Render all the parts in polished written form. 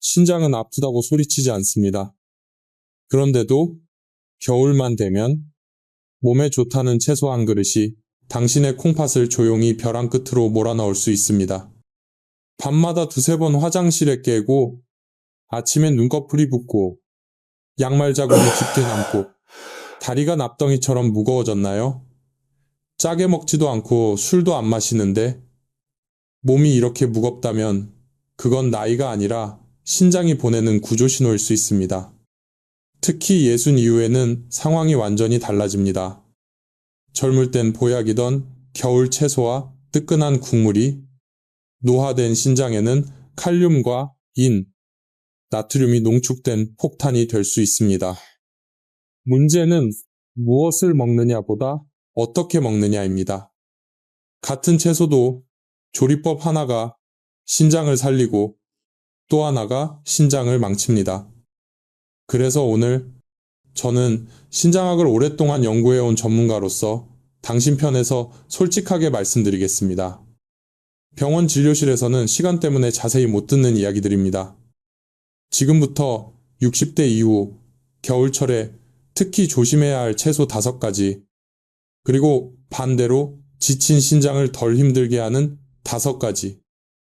신장은 아프다고 소리치지 않습니다. 그런데도 겨울만 되면 몸에 좋다는 채소 한 그릇이 당신의 콩팥을 조용히 벼랑 끝으로 몰아넣을 수 있습니다. 밤마다 두세 번 화장실에 깨고 아침엔 눈꺼풀이 붓고 양말 자국이 깊게 남고 다리가 납덩이처럼 무거워졌나요? 짜게 먹지도 않고 술도 안 마시는데 몸이 이렇게 무겁다면 그건 나이가 아니라 신장이 보내는 구조신호일 수 있습니다. 특히 예순 이후에는 상황이 완전히 달라집니다. 젊을 땐 보약이던 겨울 채소와 뜨끈한 국물이 노화된 신장에는 칼륨과 인, 나트륨이 농축된 폭탄이 될 수 있습니다. 문제는 무엇을 먹느냐보다 어떻게 먹느냐입니다. 같은 채소도 조리법 하나가 신장을 살리고 또 하나가 신장을 망칩니다. 그래서 오늘 저는 신장학을 오랫동안 연구해온 전문가로서 당신 편에서 솔직하게 말씀드리겠습니다. 병원 진료실에서는 시간 때문에 자세히 못 듣는 이야기들입니다. 지금부터 60대 이후 겨울철에 특히 조심해야 할 채소 5가지, 그리고 반대로 지친 신장을 덜 힘들게 하는 5가지,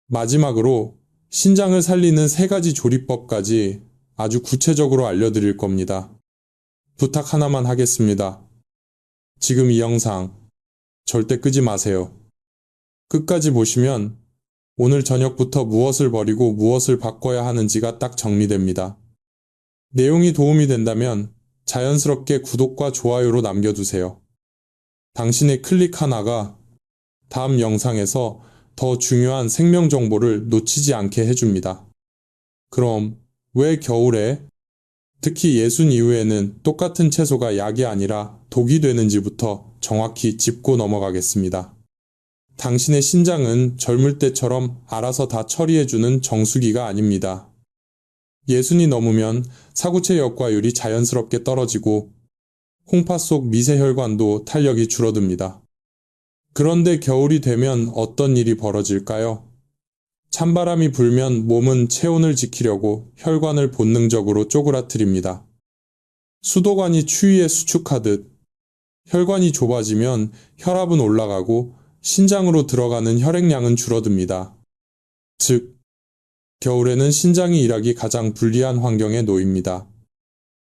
마지막으로 신장을 살리는 3가지 조리법까지 아주 구체적으로 알려드릴 겁니다. 부탁 하나만 하겠습니다. 지금 이 영상 절대 끄지 마세요. 끝까지 보시면 오늘 저녁부터 무엇을 버리고 무엇을 바꿔야 하는지가 딱 정리됩니다. 내용이 도움이 된다면 자연스럽게 구독과 좋아요로 남겨두세요. 당신의 클릭 하나가 다음 영상에서 더 중요한 생명 정보를 놓치지 않게 해줍니다. 그럼 왜 겨울에, 특히 예순 이후에는 똑같은 채소가 약이 아니라 독이 되는지부터 정확히 짚고 넘어가겠습니다. 당신의 신장은 젊을 때처럼 알아서 다 처리해주는 정수기가 아닙니다. 예순이 넘으면 사구체 역과율이 자연스럽게 떨어지고 콩팥 속 미세혈관도 탄력이 줄어듭니다. 그런데 겨울이 되면 어떤 일이 벌어질까요? 찬바람이 불면 몸은 체온을 지키려고 혈관을 본능적으로 쪼그라뜨립니다. 수도관이 추위에 수축하듯 혈관이 좁아지면 혈압은 올라가고 신장으로 들어가는 혈액량은 줄어듭니다. 즉, 겨울에는 신장이 일하기 가장 불리한 환경에 놓입니다.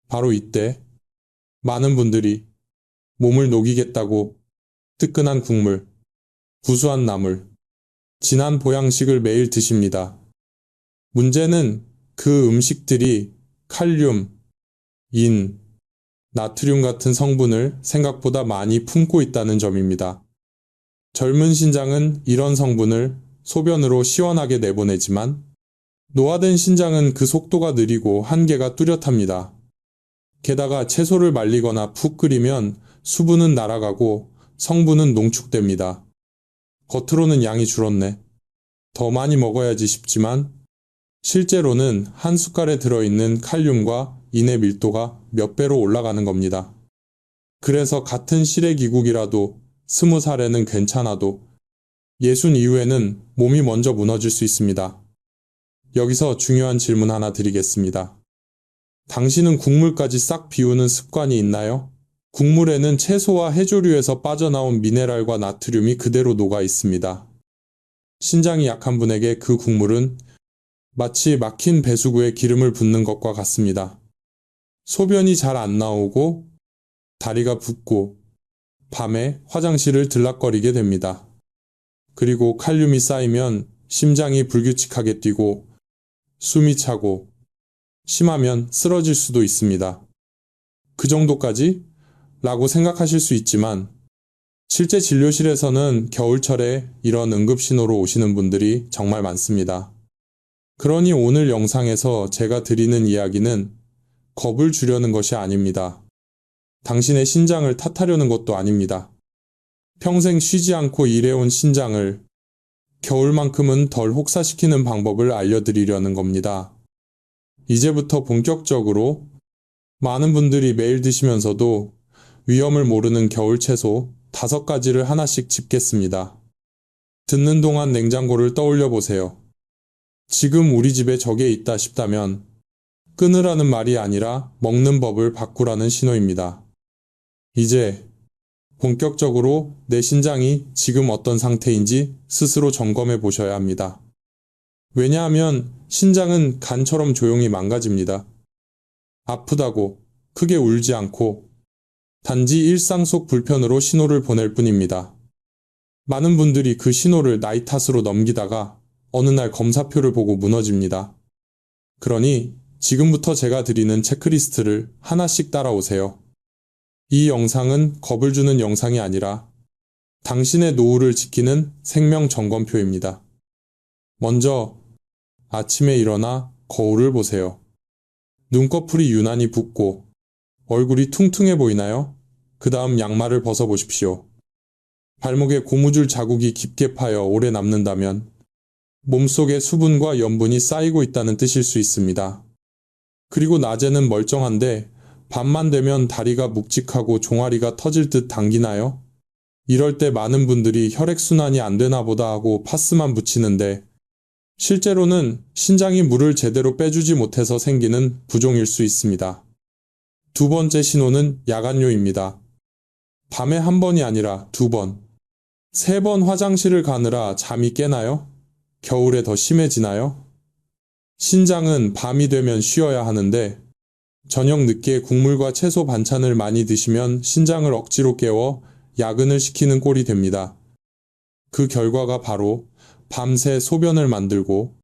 바로 이때 많은 분들이 몸을 녹이겠다고 뜨끈한 국물, 구수한 나물, 진한 보양식을 매일 드십니다. 문제는 그 음식들이 칼륨, 인, 나트륨 같은 성분을 생각보다 많이 품고 있다는 점입니다. 젊은 신장은 이런 성분을 소변으로 시원하게 내보내지만 노화된 신장은 그 속도가 느리고 한계가 뚜렷합니다. 게다가 채소를 말리거나 푹 끓이면 수분은 날아가고 성분은 농축됩니다. 겉으로는 양이 줄었네, 더 많이 먹어야지 싶지만 실제로는 한 숟갈에 들어있는 칼륨과 인의 밀도가 몇 배로 올라가는 겁니다. 그래서 같은 시래기국이라도 20살에는 괜찮아도 예순 이후에는 몸이 먼저 무너질 수 있습니다. 여기서 중요한 질문 하나 드리겠습니다. 당신은 국물까지 싹 비우는 습관이 있나요? 국물에는 채소와 해조류에서 빠져나온 미네랄과 나트륨이 그대로 녹아 있습니다. 신장이 약한 분에게 그 국물은 마치 막힌 배수구에 기름을 붓는 것과 같습니다. 소변이 잘 안 나오고 다리가 붓고 밤에 화장실을 들락거리게 됩니다. 그리고 칼륨이 쌓이면 심장이 불규칙하게 뛰고 숨이 차고 심하면 쓰러질 수도 있습니다. 그 정도까지? 라고 생각하실 수 있지만 실제 진료실에서는 겨울철에 이런 응급신호로 오시는 분들이 정말 많습니다. 그러니 오늘 영상에서 제가 드리는 이야기는 겁을 주려는 것이 아닙니다. 당신의 신장을 탓하려는 것도 아닙니다. 평생 쉬지 않고 일해온 신장을 겨울만큼은 덜 혹사시키는 방법을 알려드리려는 겁니다. 이제부터 본격적으로 많은 분들이 매일 드시면서도 위험을 모르는 겨울 채소 5가지를 하나씩 짚겠습니다. 듣는 동안 냉장고를 떠올려 보세요. 지금 우리 집에 저게 있다 싶다면 끊으라는 말이 아니라 먹는 법을 바꾸라는 신호입니다. 이제 본격적으로 내 신장이 지금 어떤 상태인지 스스로 점검해 보셔야 합니다. 왜냐하면 신장은 간처럼 조용히 망가집니다. 아프다고 크게 울지 않고 단지 일상 속 불편으로 신호를 보낼 뿐입니다. 많은 분들이 그 신호를 나이 탓으로 넘기다가 어느 날 검사표를 보고 무너집니다. 그러니 지금부터 제가 드리는 체크리스트를 하나씩 따라오세요. 이 영상은 겁을 주는 영상이 아니라 당신의 노후를 지키는 생명 점검표입니다. 먼저 아침에 일어나 거울을 보세요. 눈꺼풀이 유난히 붓고 얼굴이 퉁퉁해 보이나요? 그 다음 양말을 벗어보십시오. 발목에 고무줄 자국이 깊게 파여 오래 남는다면 몸속에 수분과 염분이 쌓이고 있다는 뜻일 수 있습니다. 그리고 낮에는 멀쩡한데 밤만 되면 다리가 묵직하고 종아리가 터질 듯 당기나요? 이럴 때 많은 분들이 혈액순환이 안 되나 보다 하고 파스만 붙이는데 실제로는 신장이 물을 제대로 빼주지 못해서 생기는 부종일 수 있습니다. 두 번째 신호는 야간뇨입니다. 밤에 한 번이 아니라 두 번, 세 번 화장실을 가느라 잠이 깨나요? 겨울에 더 심해지나요? 신장은 밤이 되면 쉬어야 하는데 저녁 늦게 국물과 채소 반찬을 많이 드시면 신장을 억지로 깨워 야근을 시키는 꼴이 됩니다. 그 결과가 바로 밤새 소변을 만들고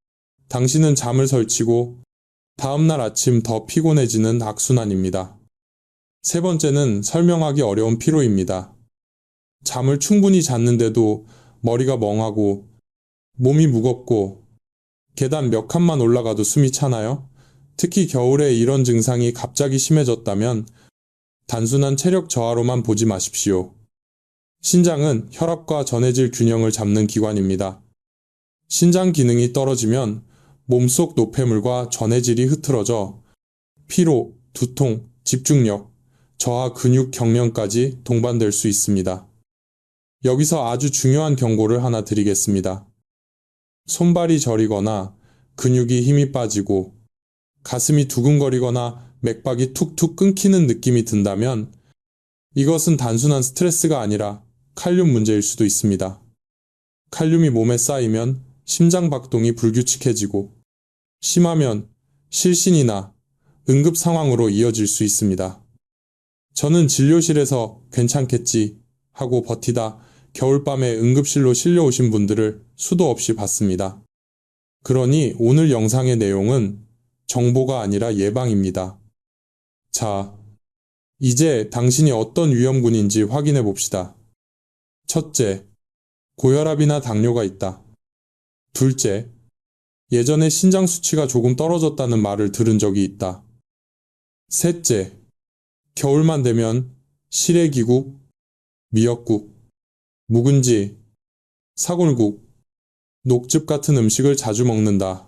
당신은 잠을 설치고 다음날 아침 더 피곤해지는 악순환입니다. 세 번째는 설명하기 어려운 피로입니다. 잠을 충분히 잤는데도 머리가 멍하고 몸이 무겁고 계단 몇 칸만 올라가도 숨이 차나요? 특히 겨울에 이런 증상이 갑자기 심해졌다면 단순한 체력 저하로만 보지 마십시오. 신장은 혈압과 전해질 균형을 잡는 기관입니다. 신장 기능이 떨어지면 몸속 노폐물과 전해질이 흐트러져 피로, 두통, 집중력, 저하 근육 경련까지 동반될 수 있습니다. 여기서 아주 중요한 경고를 하나 드리겠습니다. 손발이 저리거나 근육이 힘이 빠지고 가슴이 두근거리거나 맥박이 툭툭 끊기는 느낌이 든다면 이것은 단순한 스트레스가 아니라 칼륨 문제일 수도 있습니다. 칼륨이 몸에 쌓이면 심장 박동이 불규칙해지고 심하면 실신이나 응급 상황으로 이어질 수 있습니다. 저는 진료실에서 괜찮겠지 하고 버티다 겨울밤에 응급실로 실려오신 분들을 수도 없이 봤습니다. 그러니 오늘 영상의 내용은 정보가 아니라 예방입니다. 자, 이제 당신이 어떤 위험군인지 확인해 봅시다. 첫째, 고혈압이나 당뇨가 있다. 둘째, 예전에 신장 수치가 조금 떨어졌다는 말을 들은 적이 있다. 셋째, 겨울만 되면 시래기국, 미역국, 묵은지, 사골국, 녹즙 같은 음식을 자주 먹는다.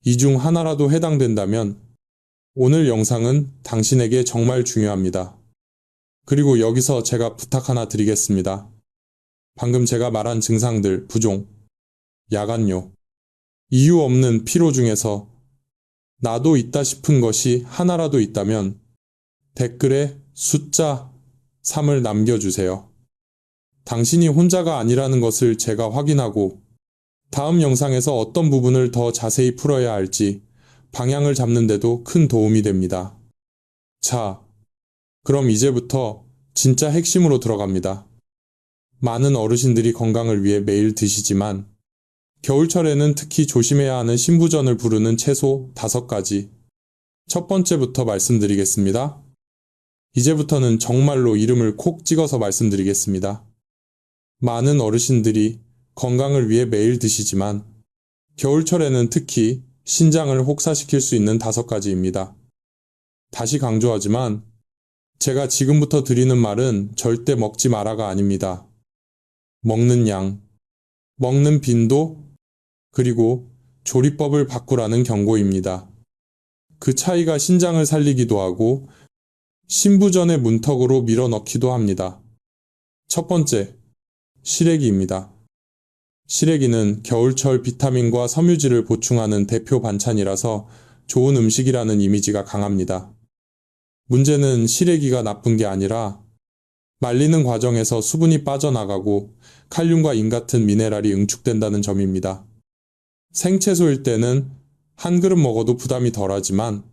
이 중 하나라도 해당된다면 오늘 영상은 당신에게 정말 중요합니다. 그리고 여기서 제가 부탁 하나 드리겠습니다. 방금 제가 말한 증상들, 부종, 야간뇨, 이유 없는 피로 중에서 나도 있다 싶은 것이 하나라도 있다면 댓글에 숫자 3을 남겨주세요. 당신이 혼자가 아니라는 것을 제가 확인하고 다음 영상에서 어떤 부분을 더 자세히 풀어야 할지 방향을 잡는 데도 큰 도움이 됩니다. 자, 그럼 이제부터 진짜 핵심으로 들어갑니다. 많은 어르신들이 건강을 위해 매일 드시지만 겨울철에는 특히 조심해야 하는 신부전을 부르는 채소 5가지. 첫 번째부터 말씀드리겠습니다. 이제부터는 정말로 이름을 콕 찍어서 말씀드리겠습니다. 많은 어르신들이 건강을 위해 매일 드시지만 겨울철에는 특히 신장을 혹사시킬 수 있는 5가지입니다. 다시 강조하지만 제가 지금부터 드리는 말은 절대 먹지 마라가 아닙니다. 먹는 양, 먹는 빈도, 그리고 조리법을 바꾸라는 경고입니다. 그 차이가 신장을 살리기도 하고 신부전의 문턱으로 밀어넣기도 합니다. 첫 번째, 시래기입니다. 시래기는 겨울철 비타민과 섬유질을 보충하는 대표 반찬이라서 좋은 음식이라는 이미지가 강합니다. 문제는 시래기가 나쁜 게 아니라 말리는 과정에서 수분이 빠져나가고 칼륨과 인 같은 미네랄이 응축된다는 점입니다. 생채소일 때는 한 그릇 먹어도 부담이 덜하지만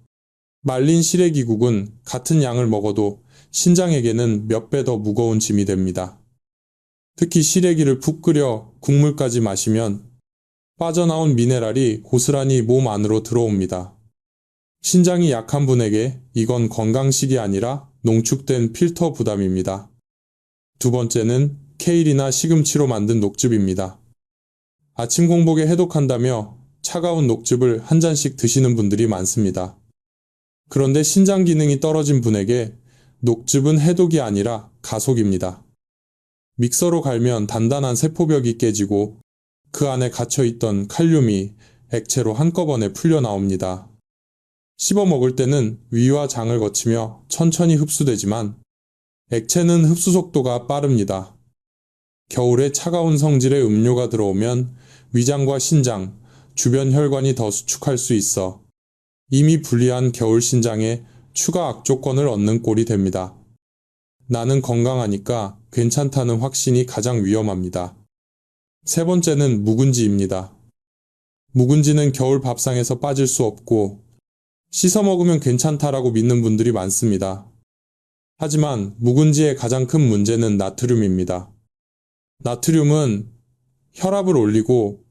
말린 시래기국은 같은 양을 먹어도 신장에게는 몇 배 더 무거운 짐이 됩니다. 특히 시래기를 푹 끓여 국물까지 마시면 빠져나온 미네랄이 고스란히 몸 안으로 들어옵니다. 신장이 약한 분에게 이건 건강식이 아니라 농축된 필터 부담입니다. 두 번째는 케일이나 시금치로 만든 녹즙입니다. 아침 공복에 해독한다며 차가운 녹즙을 한 잔씩 드시는 분들이 많습니다. 그런데 신장 기능이 떨어진 분에게 녹즙은 해독이 아니라 가속입니다. 믹서로 갈면 단단한 세포벽이 깨지고 그 안에 갇혀있던 칼륨이 액체로 한꺼번에 풀려 나옵니다. 씹어 먹을 때는 위와 장을 거치며 천천히 흡수되지만 액체는 흡수 속도가 빠릅니다. 겨울에 차가운 성질의 음료가 들어오면 위장과 신장, 주변 혈관이 더 수축할 수 있어 이미 불리한 겨울 신장에 추가 악조건을 얻는 꼴이 됩니다. 나는 건강하니까 괜찮다는 확신이 가장 위험합니다. 세 번째는 묵은지입니다. 묵은지는 겨울 밥상에서 빠질 수 없고 씻어 먹으면 괜찮다라고 믿는 분들이 많습니다. 하지만 묵은지의 가장 큰 문제는 나트륨입니다. 나트륨은 혈압을 올리고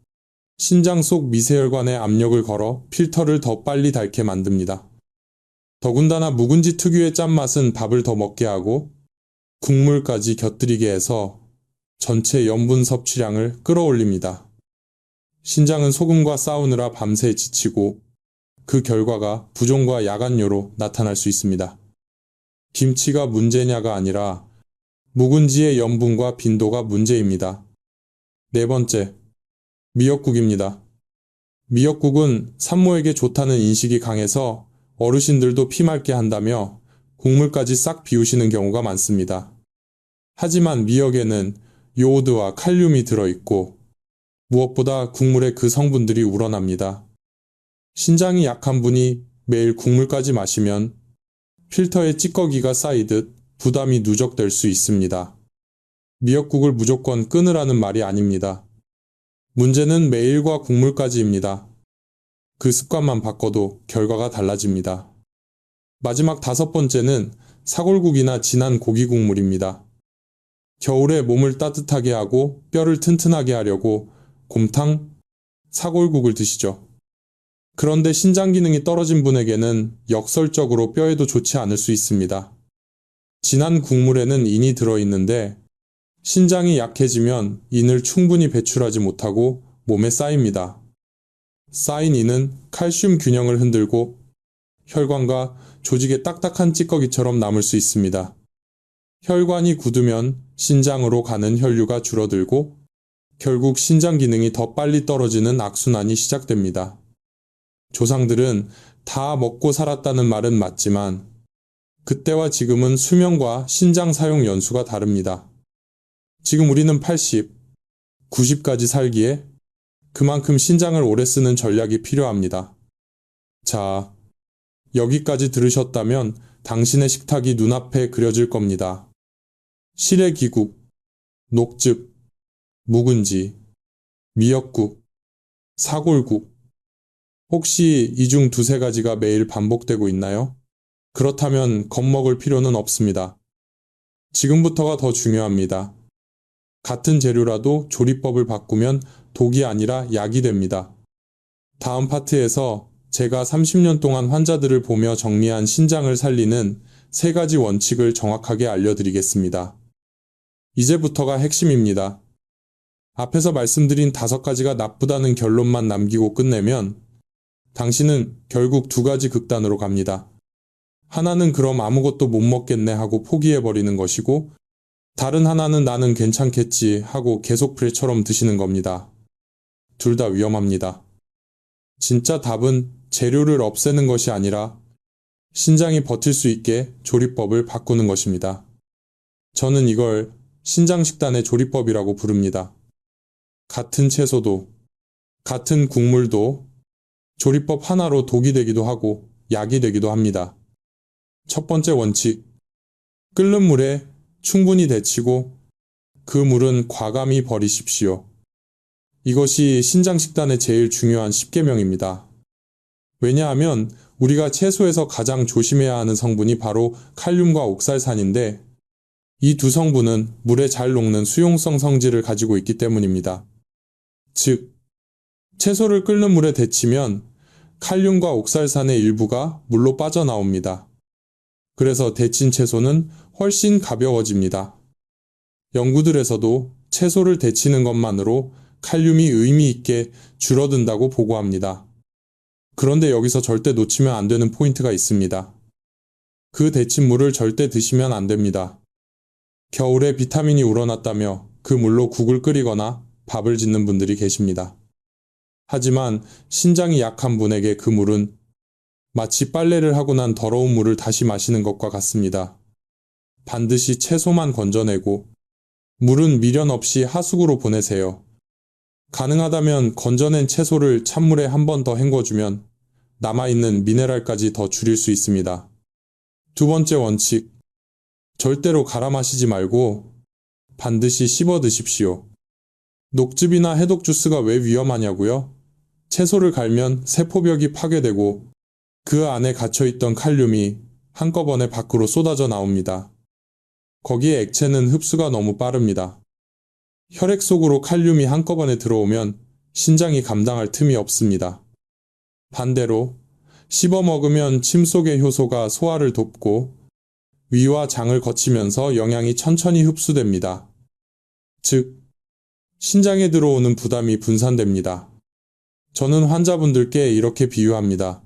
신장 속 미세혈관에 압력을 걸어 필터를 더 빨리 닳게 만듭니다. 더군다나 묵은지 특유의 짠맛은 밥을 더 먹게 하고 국물까지 곁들이게 해서 전체 염분 섭취량을 끌어올립니다. 신장은 소금과 싸우느라 밤새 지치고 그 결과가 부종과 야간뇨로 나타날 수 있습니다. 김치가 문제냐가 아니라 묵은지의 염분과 빈도가 문제입니다. 네 번째, 미역국입니다. 미역국은 산모에게 좋다는 인식이 강해서 어르신들도 피맑게 한다며 국물까지 싹 비우시는 경우가 많습니다. 하지만 미역에는 요오드와 칼륨이 들어있고 무엇보다 국물에 그 성분들이 우러납니다. 신장이 약한 분이 매일 국물까지 마시면 필터에 찌꺼기가 쌓이듯 부담이 누적될 수 있습니다. 미역국을 무조건 끊으라는 말이 아닙니다. 문제는 매일과 국물까지입니다. 그 습관만 바꿔도 결과가 달라집니다. 마지막 다섯 번째는 사골국이나 진한 고기 국물입니다. 겨울에 몸을 따뜻하게 하고 뼈를 튼튼하게 하려고 곰탕, 사골국을 드시죠. 그런데 신장 기능이 떨어진 분에게는 역설적으로 뼈에도 좋지 않을 수 있습니다. 진한 국물에는 인이 들어있는데 신장이 약해지면 인을 충분히 배출하지 못하고 몸에 쌓입니다. 쌓인 인은 칼슘 균형을 흔들고 혈관과 조직에 딱딱한 찌꺼기처럼 남을 수 있습니다. 혈관이 굳으면 신장으로 가는 혈류가 줄어들고 결국 신장 기능이 더 빨리 떨어지는 악순환이 시작됩니다. 조상들은 다 먹고 살았다는 말은 맞지만 그때와 지금은 수명과 신장 사용 연수가 다릅니다. 지금 우리는 80, 90까지 살기에 그만큼 신장을 오래 쓰는 전략이 필요합니다. 자, 여기까지 들으셨다면 당신의 식탁이 눈앞에 그려질 겁니다. 시래기국, 녹즙, 묵은지, 미역국, 사골국. 혹시 이 중 두세 가지가 매일 반복되고 있나요? 그렇다면 겁먹을 필요는 없습니다. 지금부터가 더 중요합니다. 같은 재료라도 조리법을 바꾸면 독이 아니라 약이 됩니다. 다음 파트에서 제가 30년 동안 환자들을 보며 정리한 신장을 살리는 세 가지 원칙을 정확하게 알려드리겠습니다. 이제부터가 핵심입니다. 앞에서 말씀드린 5가지가 나쁘다는 결론만 남기고 끝내면 당신은 결국 2가지 극단으로 갑니다. 하나는 그럼 아무것도 못 먹겠네 하고 포기해버리는 것이고 다른 하나는 나는 괜찮겠지 하고 계속 프레처럼 드시는 겁니다. 둘 다 위험합니다. 진짜 답은 재료를 없애는 것이 아니라 신장이 버틸 수 있게 조리법을 바꾸는 것입니다. 저는 이걸 신장식단의 조리법이라고 부릅니다. 같은 채소도, 같은 국물도 조리법 하나로 독이 되기도 하고 약이 되기도 합니다. 첫 번째 원칙, 끓는 물에 충분히 데치고 그 물은 과감히 버리십시오. 이것이 신장식단의 제일 중요한 10계명입니다. 왜냐하면 우리가 채소에서 가장 조심해야 하는 성분이 바로 칼륨과 옥살산인데 이 두 성분은 물에 잘 녹는 수용성 성질을 가지고 있기 때문입니다. 즉, 채소를 끓는 물에 데치면 칼륨과 옥살산의 일부가 물로 빠져나옵니다. 그래서 데친 채소는 훨씬 가벼워집니다. 연구들에서도 채소를 데치는 것만으로 칼륨이 의미 있게 줄어든다고 보고합니다. 그런데 여기서 절대 놓치면 안 되는 포인트가 있습니다. 그 데친 물을 절대 드시면 안 됩니다. 겨울에 비타민이 우러났다며 그 물로 국을 끓이거나 밥을 짓는 분들이 계십니다. 하지만 신장이 약한 분에게 그 물은 마치 빨래를 하고 난 더러운 물을 다시 마시는 것과 같습니다. 반드시 채소만 건져내고 물은 미련 없이 하수구로 보내세요. 가능하다면 건져낸 채소를 찬물에 한 번 더 헹궈주면 남아있는 미네랄까지 더 줄일 수 있습니다. 두 번째 원칙, 절대로 갈아 마시지 말고 반드시 씹어 드십시오. 녹즙이나 해독 주스가 왜 위험하냐고요? 채소를 갈면 세포벽이 파괴되고 그 안에 갇혀있던 칼륨이 한꺼번에 밖으로 쏟아져 나옵니다. 거기에 액체는 흡수가 너무 빠릅니다. 혈액 속으로 칼륨이 한꺼번에 들어오면 신장이 감당할 틈이 없습니다. 반대로 씹어 먹으면 침 속의 효소가 소화를 돕고 위와 장을 거치면서 영양이 천천히 흡수됩니다. 즉, 신장에 들어오는 부담이 분산됩니다. 저는 환자분들께 이렇게 비유합니다.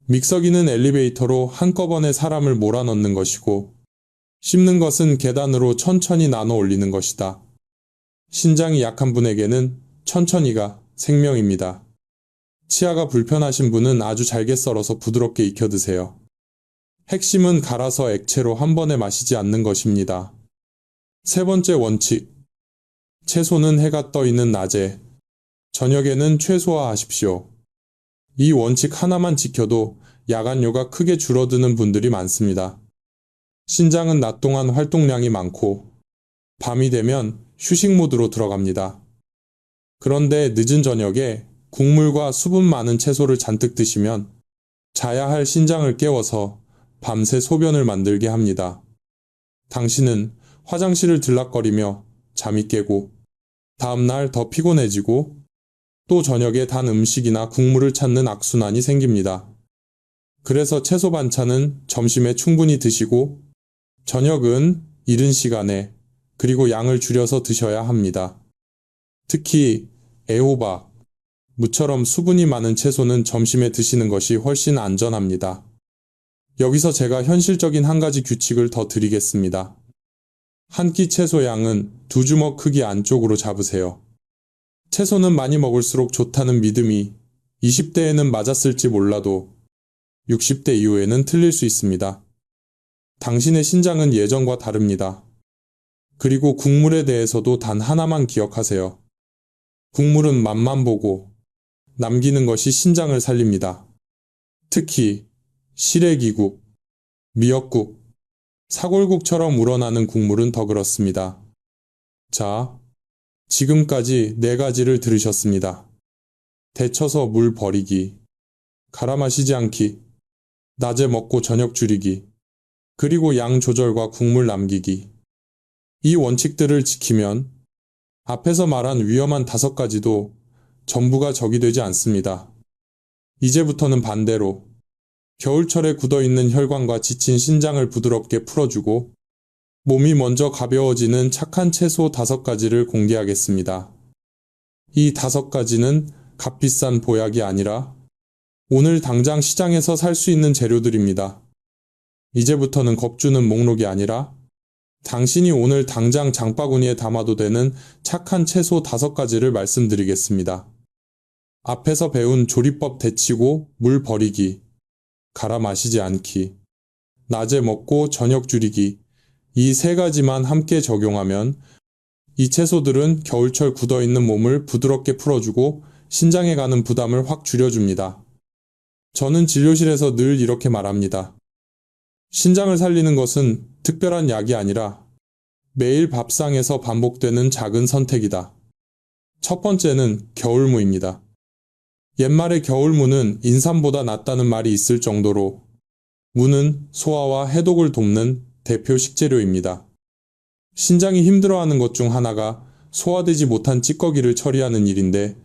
믹서기는 엘리베이터로 한꺼번에 사람을 몰아넣는 것이고 씹는 것은 계단으로 천천히 나눠 올리는 것이다. 신장이 약한 분에게는 천천히가 생명입니다. 치아가 불편하신 분은 아주 잘게 썰어서 부드럽게 익혀 드세요. 핵심은 갈아서 액체로 한 번에 마시지 않는 것입니다. 세 번째 원칙. 채소는 해가 떠 있는 낮에, 저녁에는 최소화하십시오. 이 원칙 하나만 지켜도 야간료가 크게 줄어드는 분들이 많습니다. 신장은 낮 동안 활동량이 많고 밤이 되면 휴식 모드로 들어갑니다. 그런데 늦은 저녁에 국물과 수분 많은 채소를 잔뜩 드시면 자야 할 신장을 깨워서 밤새 소변을 만들게 합니다. 당신은 화장실을 들락거리며 잠이 깨고 다음날 더 피곤해지고 또 저녁에 단 음식이나 국물을 찾는 악순환이 생깁니다. 그래서 채소 반찬은 점심에 충분히 드시고 저녁은 이른 시간에 그리고 양을 줄여서 드셔야 합니다. 특히 애호박, 무처럼 수분이 많은 채소는 점심에 드시는 것이 훨씬 안전합니다. 여기서 제가 현실적인 한 가지 규칙을 더 드리겠습니다. 한 끼 채소 양은 2주먹 크기 안쪽으로 잡으세요. 채소는 많이 먹을수록 좋다는 믿음이 20대에는 맞았을지 몰라도 60대 이후에는 틀릴 수 있습니다. 당신의 신장은 예전과 다릅니다. 그리고 국물에 대해서도 단 하나만 기억하세요. 국물은 맛만 보고 남기는 것이 신장을 살립니다. 특히 시래기국, 미역국, 사골국처럼 우러나는 국물은 더 그렇습니다. 자, 지금까지 4가지를 들으셨습니다. 데쳐서 물 버리기, 갈아 마시지 않기, 낮에 먹고 저녁 줄이기, 그리고 양 조절과 국물 남기기. 이 원칙들을 지키면 앞에서 말한 위험한 5가지도 전부가 적이 되지 않습니다. 이제부터는 반대로 겨울철에 굳어있는 혈관과 지친 신장을 부드럽게 풀어주고 몸이 먼저 가벼워지는 착한 채소 5가지를 공개하겠습니다. 이 5가지는 값비싼 보약이 아니라 오늘 당장 시장에서 살 수 있는 재료들입니다. 이제부터는 겁주는 목록이 아니라 당신이 오늘 당장 장바구니에 담아도 되는 착한 채소 5가지를 말씀드리겠습니다. 앞에서 배운 조리법 데치고 물 버리기, 갈아 마시지 않기, 낮에 먹고 저녁 줄이기, 이 3가지만 함께 적용하면 이 채소들은 겨울철 굳어있는 몸을 부드럽게 풀어주고 신장에 가는 부담을 확 줄여줍니다. 저는 진료실에서 늘 이렇게 말합니다. 신장을 살리는 것은 특별한 약이 아니라 매일 밥상에서 반복되는 작은 선택이다. 첫 번째는 겨울무입니다. 옛말에 겨울무는 인삼보다 낫다는 말이 있을 정도로 무는 소화와 해독을 돕는 대표 식재료입니다. 신장이 힘들어하는 것 중 하나가 소화되지 못한 찌꺼기를 처리하는 일인데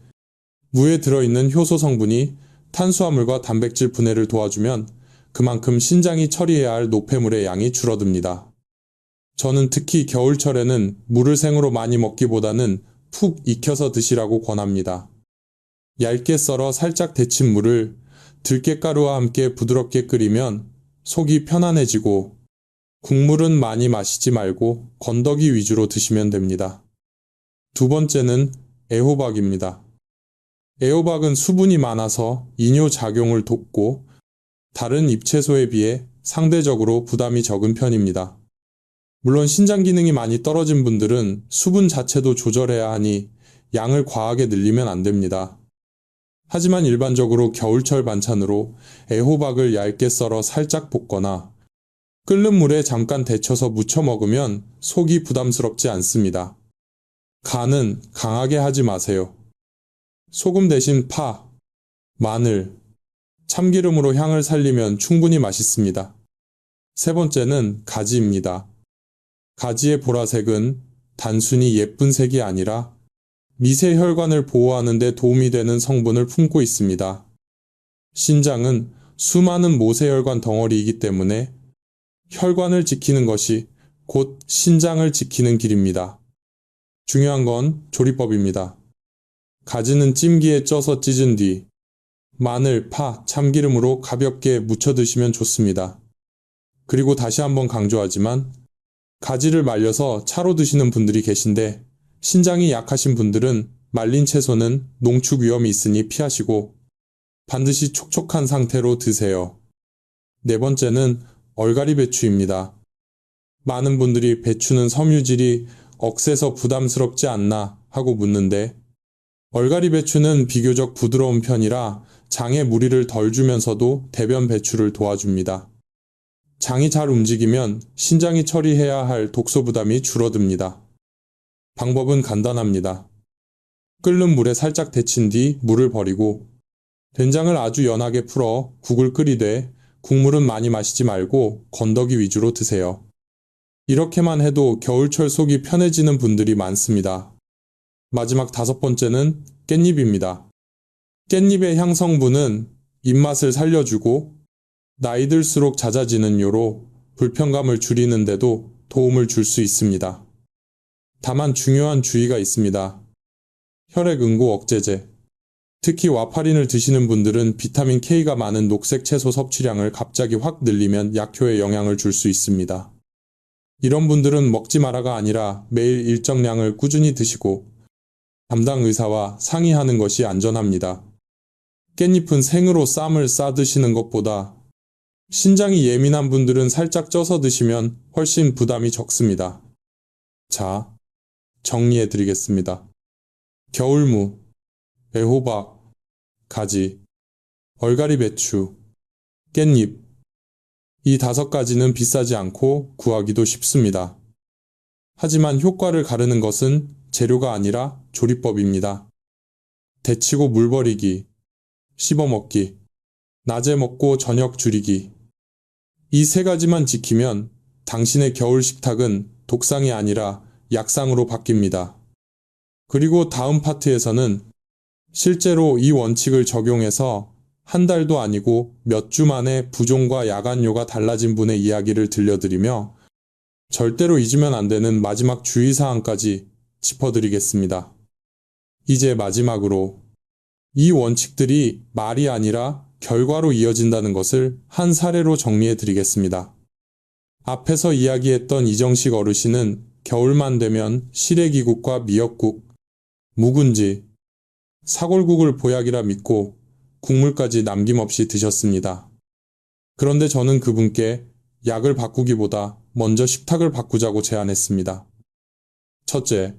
무에 들어있는 효소 성분이 탄수화물과 단백질 분해를 도와주면 그만큼 신장이 처리해야 할 노폐물의 양이 줄어듭니다. 저는 특히 겨울철에는 무를 생으로 많이 먹기보다는 푹 익혀서 드시라고 권합니다. 얇게 썰어 살짝 데친 무를 들깨가루와 함께 부드럽게 끓이면 속이 편안해지고 국물은 많이 마시지 말고 건더기 위주로 드시면 됩니다. 두 번째는 애호박입니다. 애호박은 수분이 많아서 이뇨작용을 돕고 다른 잎채소에 비해 상대적으로 부담이 적은 편입니다. 물론 신장 기능이 많이 떨어진 분들은 수분 자체도 조절해야 하니 양을 과하게 늘리면 안 됩니다. 하지만 일반적으로 겨울철 반찬으로 애호박을 얇게 썰어 살짝 볶거나 끓는 물에 잠깐 데쳐서 무쳐 먹으면 속이 부담스럽지 않습니다. 간은 강하게 하지 마세요. 소금 대신 파, 마늘, 참기름으로 향을 살리면 충분히 맛있습니다. 세 번째는 가지입니다. 가지의 보라색은 단순히 예쁜 색이 아니라 미세 혈관을 보호하는 데 도움이 되는 성분을 품고 있습니다. 신장은 수많은 모세혈관 덩어리이기 때문에 혈관을 지키는 것이 곧 신장을 지키는 길입니다. 중요한 건 조리법입니다. 가지는 찜기에 쪄서 찢은 뒤 마늘, 파, 참기름으로 가볍게 무쳐 드시면 좋습니다. 그리고 다시 한번 강조하지만 가지를 말려서 차로 드시는 분들이 계신데 신장이 약하신 분들은 말린 채소는 농축 위험이 있으니 피하시고 반드시 촉촉한 상태로 드세요. 네 번째는 얼갈이 배추입니다. 많은 분들이 배추는 섬유질이 억세서 부담스럽지 않나 하고 묻는데 얼갈이 배추는 비교적 부드러운 편이라 장에 무리를 덜 주면서도 대변 배출을 도와줍니다. 장이 잘 움직이면 신장이 처리해야 할 독소 부담이 줄어듭니다. 방법은 간단합니다. 끓는 물에 살짝 데친 뒤 물을 버리고 된장을 아주 연하게 풀어 국을 끓이되 국물은 많이 마시지 말고 건더기 위주로 드세요. 이렇게만 해도 겨울철 속이 편해지는 분들이 많습니다. 마지막 다섯 번째는 깻잎입니다. 깻잎의 향성분은 입맛을 살려주고 나이 들수록 잦아지는 요로 불편감을 줄이는데도 도움을 줄 수 있습니다. 다만 중요한 주의가 있습니다. 혈액응고 억제제. 특히 와파린을 드시는 분들은 비타민 K가 많은 녹색 채소 섭취량을 갑자기 확 늘리면 약효에 영향을 줄 수 있습니다. 이런 분들은 먹지 마라가 아니라 매일 일정량을 꾸준히 드시고 담당 의사와 상의하는 것이 안전합니다. 깻잎은 생으로 쌈을 싸 드시는 것보다 신장이 예민한 분들은 살짝 쪄서 드시면 훨씬 부담이 적습니다. 자, 정리해 드리겠습니다. 겨울무, 애호박, 가지, 얼갈이 배추, 깻잎. 이 5가지는 비싸지 않고 구하기도 쉽습니다. 하지만 효과를 가르는 것은 재료가 아니라 조리법입니다. 데치고 물 버리기, 씹어 먹기, 낮에 먹고 저녁 줄이기. 이 3가지만 지키면 당신의 겨울 식탁은 독상이 아니라 약상으로 바뀝니다. 그리고 다음 파트에서는 실제로 이 원칙을 적용해서 한 달도 아니고 몇 주 만에 부종과 야간료가 달라진 분의 이야기를 들려드리며 절대로 잊으면 안 되는 마지막 주의사항까지 짚어드리겠습니다. 이제 마지막으로 이 원칙들이 말이 아니라 결과로 이어진다는 것을 한 사례로 정리해 드리겠습니다. 앞에서 이야기했던 이정식 어르신은 겨울만 되면 시래기국과 미역국, 묵은지, 사골국을 보약이라 믿고 국물까지 남김없이 드셨습니다. 그런데 저는 그분께 약을 바꾸기보다 먼저 식탁을 바꾸자고 제안했습니다. 첫째,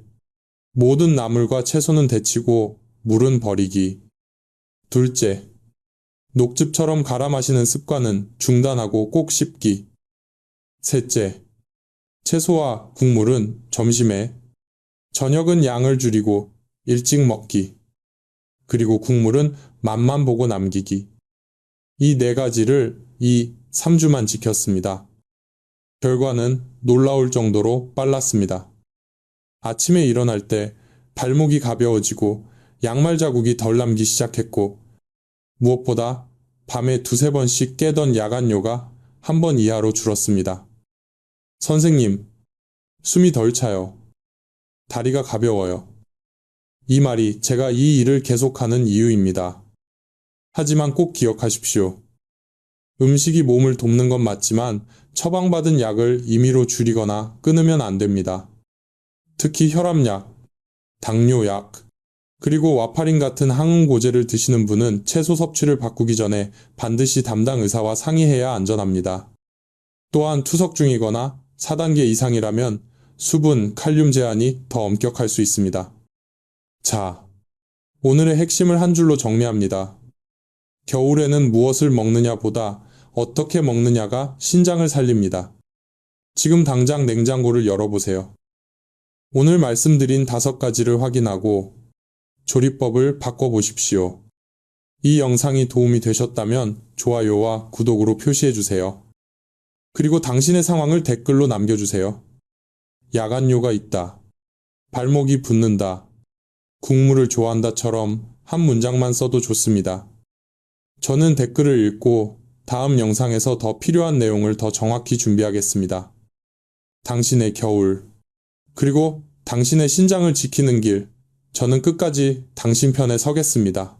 모든 나물과 채소는 데치고 물은 버리기. 둘째, 녹즙처럼 갈아 마시는 습관은 중단하고 꼭 씹기. 셋째, 채소와 국물은 점심에, 저녁은 양을 줄이고 일찍 먹기. 그리고 국물은 맛만 보고 남기기. 이 네 가지를 3주만 지켰습니다. 결과는 놀라울 정도로 빨랐습니다. 아침에 일어날 때 발목이 가벼워지고 양말 자국이 덜 남기 시작했고, 무엇보다 밤에 두세 번씩 깨던 야간요가 한 번 이하로 줄었습니다. 선생님, 숨이 덜 차요. 다리가 가벼워요. 이 말이 제가 이 일을 계속하는 이유입니다. 하지만 꼭 기억하십시오. 음식이 몸을 돕는 건 맞지만 처방받은 약을 임의로 줄이거나 끊으면 안 됩니다. 특히 혈압약, 당뇨약, 그리고 와파린 같은 항응고제를 드시는 분은 채소 섭취를 바꾸기 전에 반드시 담당 의사와 상의해야 안전합니다. 또한 투석 중이거나 4단계 이상이라면 수분, 칼륨 제한이 더 엄격할 수 있습니다. 자, 오늘의 핵심을 한 줄로 정리합니다. 겨울에는 무엇을 먹느냐보다 어떻게 먹느냐가 신장을 살립니다. 지금 당장 냉장고를 열어보세요. 오늘 말씀드린 5가지를 확인하고 조리법을 바꿔보십시오. 이 영상이 도움이 되셨다면 좋아요와 구독으로 표시해주세요. 그리고 당신의 상황을 댓글로 남겨주세요. 야간요가 있다. 발목이 붓는다. 국물을 좋아한다처럼 한 문장만 써도 좋습니다. 저는 댓글을 읽고 다음 영상에서 더 필요한 내용을 더 정확히 준비하겠습니다. 당신의 겨울, 그리고 당신의 신장을 지키는 길, 저는 끝까지 당신 편에 서겠습니다.